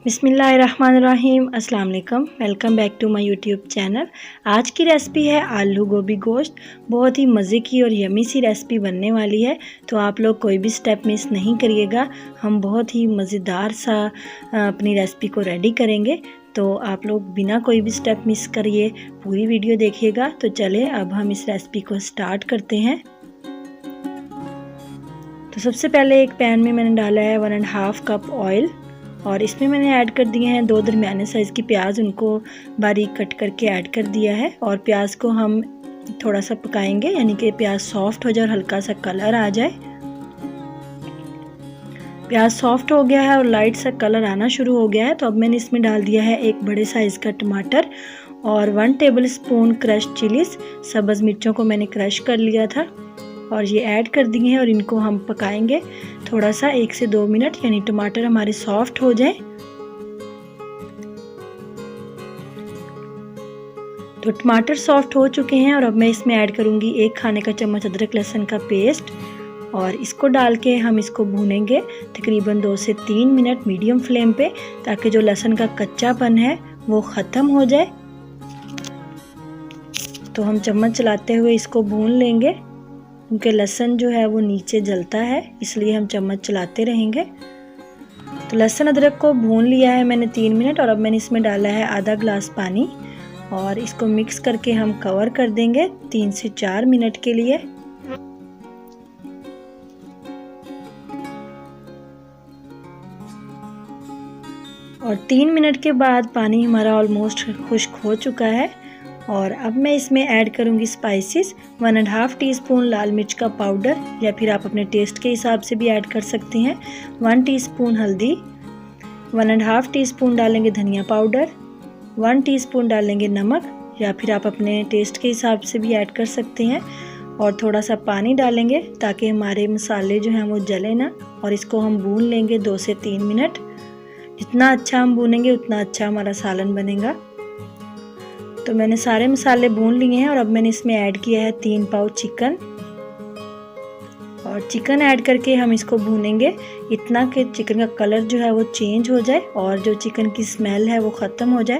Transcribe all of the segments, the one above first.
बिस्मिल्लाहिर्रहमानिर्रहीम। अस्सलाम वालेकुम। Welcome back to my YouTube channel. आज की रेसिपी है आलू गोभी गोश्त। बहुत ही मज़े की और यमी सी रेसिपी बनने वाली है, तो आप लोग कोई भी स्टेप मिस नहीं करिएगा। हम बहुत ही मज़ेदार सा अपनी रेसिपी को रेडी करेंगे, तो आप लोग बिना कोई भी स्टेप मिस करिए पूरी वीडियो देखिएगा। तो चले अब हम इस रेसिपी को स्टार्ट करते हैं। तो सबसे पहले एक पैन में मैंने डाला है 1.5 कप ऑयल और इसमें मैंने ऐड कर दिए हैं 2 दरमियाने साइज़ की प्याज, उनको बारीक कट करके ऐड कर दिया है। और प्याज को हम थोड़ा सा पकाएंगे, यानी कि प्याज सॉफ्ट हो जाए और हल्का सा कलर आ जाए। प्याज सॉफ्ट हो गया है और लाइट सा कलर आना शुरू हो गया है, तो अब मैंने इसमें डाल दिया है एक बड़े साइज़ का टमाटर और 1 टेबलस्पून क्रश चिलीज। सब्ज़ मिर्चों को मैंने क्रश कर लिया था और ये ऐड कर दिए हैं और इनको हम पकाएंगे थोड़ा सा 1 से 2 मिनट, यानी टमाटर हमारे सॉफ्ट हो जाए। तो टमाटर सॉफ्ट हो चुके हैं और अब मैं इसमें ऐड करूंगी 1 खाने का चम्मच अदरक लहसुन का पेस्ट और इसको डाल के हम इसको भूनेंगे तकरीबन 2 से 3 मिनट मीडियम फ्लेम पे, ताकि जो लहसुन का कच्चापन है वो ख़त्म हो जाए। तो हम चम्मच चलाते हुए इसको भून लेंगे, क्योंकि लहसुन जो है वो नीचे जलता है, इसलिए हम चम्मच चलाते रहेंगे। तो लहसुन अदरक को भून लिया है मैंने 3 मिनट और अब मैंने इसमें डाला है आधा ग्लास पानी और इसको मिक्स करके हम कवर कर देंगे 3 से 4 मिनट के लिए। और 3 मिनट के बाद पानी हमारा ऑलमोस्ट खुश्क हो चुका है और अब मैं इसमें ऐड करूंगी स्पाइसेस। 1.5 टीस्पून लाल मिर्च का पाउडर, या फिर आप अपने टेस्ट के हिसाब से भी ऐड कर सकते हैं। 1 टीस्पून हल्दी, 1.5 टीस्पून डालेंगे धनिया पाउडर, 1 टीस्पून डालेंगे नमक, या फिर आप अपने टेस्ट के हिसाब से भी ऐड कर सकते हैं। और थोड़ा सा पानी डालेंगे ताकि हमारे मसाले जो हैं वो जले ना, और इसको हम भून लेंगे 2 से 3 मिनट। जितना अच्छा हम भूनेंगे उतना अच्छा हमारा सालन बनेगा। तो मैंने सारे मसाले भून लिए हैं और अब मैंने इसमें ऐड किया है 3 पाव चिकन और चिकन ऐड करके हम इसको भूनेंगे इतना कि चिकन का कलर जो है वो चेंज हो जाए और जो चिकन की स्मेल है वो ख़त्म हो जाए।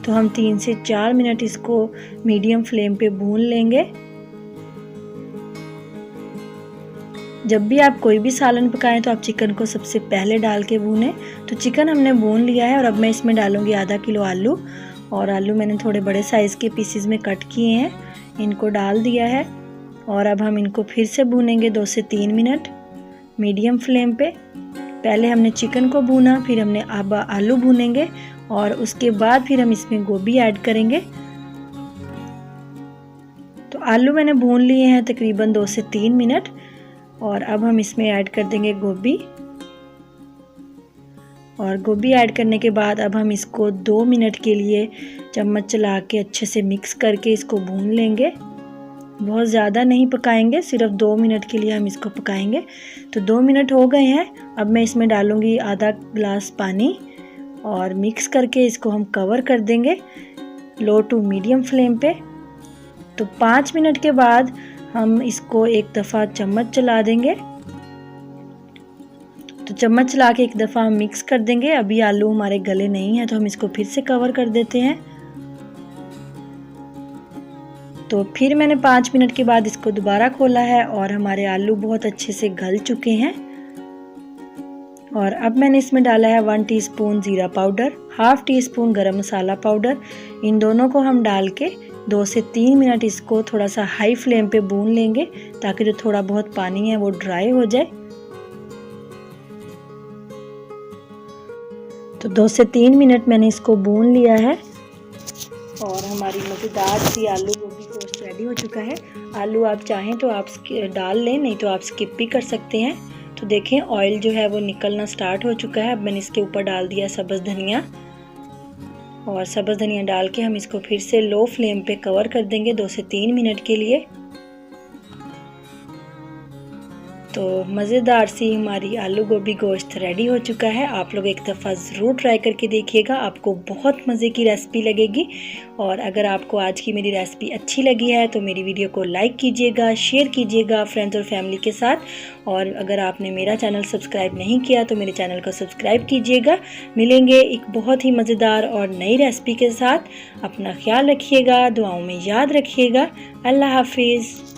तो हम 3 से 4 मिनट इसको मीडियम फ्लेम पे भून लेंगे। जब भी आप कोई भी सालन पकाएं तो आप चिकन को सबसे पहले डाल के भूनें। तो चिकन हमने भून लिया है और अब मैं इसमें डालूंगी आधा किलो आलू, और आलू मैंने थोड़े बड़े साइज़ के पीसेस में कट किए हैं, इनको डाल दिया है। और अब हम इनको फिर से भूनेंगे 2 से 3 मिनट मीडियम फ्लेम पे। पहले हमने चिकन को भूना, फिर हमने अब आलू भूनेंगे और उसके बाद फिर हम इसमें गोभी ऐड करेंगे। तो आलू मैंने भून लिए हैं तकरीबन 2 से 3 मिनट और अब हम इसमें ऐड कर देंगे गोभी। और गोभी ऐड करने के बाद अब हम इसको 2 मिनट के लिए चम्मच चला के अच्छे से मिक्स करके इसको भून लेंगे। बहुत ज़्यादा नहीं पकाएंगे, सिर्फ 2 मिनट के लिए हम इसको पकाएंगे। तो 2 मिनट हो गए हैं, अब मैं इसमें डालूंगी आधा ग्लास पानी और मिक्स करके इसको हम कवर कर देंगे लो टू मीडियम फ्लेम पे। तो 5 मिनट के बाद हम इसको एक दफ़ा चम्मच चला देंगे। तो चम्मच चला के एक दफ़ा हम मिक्स कर देंगे। अभी आलू हमारे गले नहीं हैं तो हम इसको फिर से कवर कर देते हैं। तो फिर मैंने 5 मिनट के बाद इसको दोबारा खोला है और हमारे आलू बहुत अच्छे से गल चुके हैं। और अब मैंने इसमें डाला है 1 टीस्पून ज़ीरा पाउडर, 1/2 टीस्पून गरम मसाला पाउडर। इन दोनों को हम डाल के 2 से 3 मिनट इसको थोड़ा सा हाई फ्लेम पे भून लेंगे, ताकि जो थोड़ा बहुत पानी है वो ड्राई हो जाए। तो 2 से 3 मिनट मैंने इसको भून लिया है और हमारी मज़ेदार सी आलू गोभी गोश्त रेडी हो चुका है। आलू आप चाहें तो आप डाल लें, नहीं तो आप स्किप भी कर सकते हैं। तो देखें ऑयल जो है वो निकलना स्टार्ट हो चुका है। अब मैंने इसके ऊपर डाल दिया सब्ज़ धनिया और सब्ज़ धनिया डाल के हम इसको फिर से लो फ्लेम पे कवर कर देंगे 2 से 3 मिनट के लिए। तो मज़ेदार सी हमारी आलू गोभी गोश्त रेडी हो चुका है। आप लोग एक दफ़ा ज़रूर ट्राई करके देखिएगा, आपको बहुत मज़े की रेसिपी लगेगी। और अगर आपको आज की मेरी रेसिपी अच्छी लगी है तो मेरी वीडियो को लाइक कीजिएगा, शेयर कीजिएगा फ्रेंड्स और फैमिली के साथ। और अगर आपने मेरा चैनल सब्सक्राइब नहीं किया तो मेरे चैनल को सब्सक्राइब कीजिएगा। मिलेंगे एक बहुत ही मज़ेदार और नई रेसिपी के साथ। अपना ख्याल रखिएगा, दुआओं में याद रखिएगा। अल्लाह हाफिज़।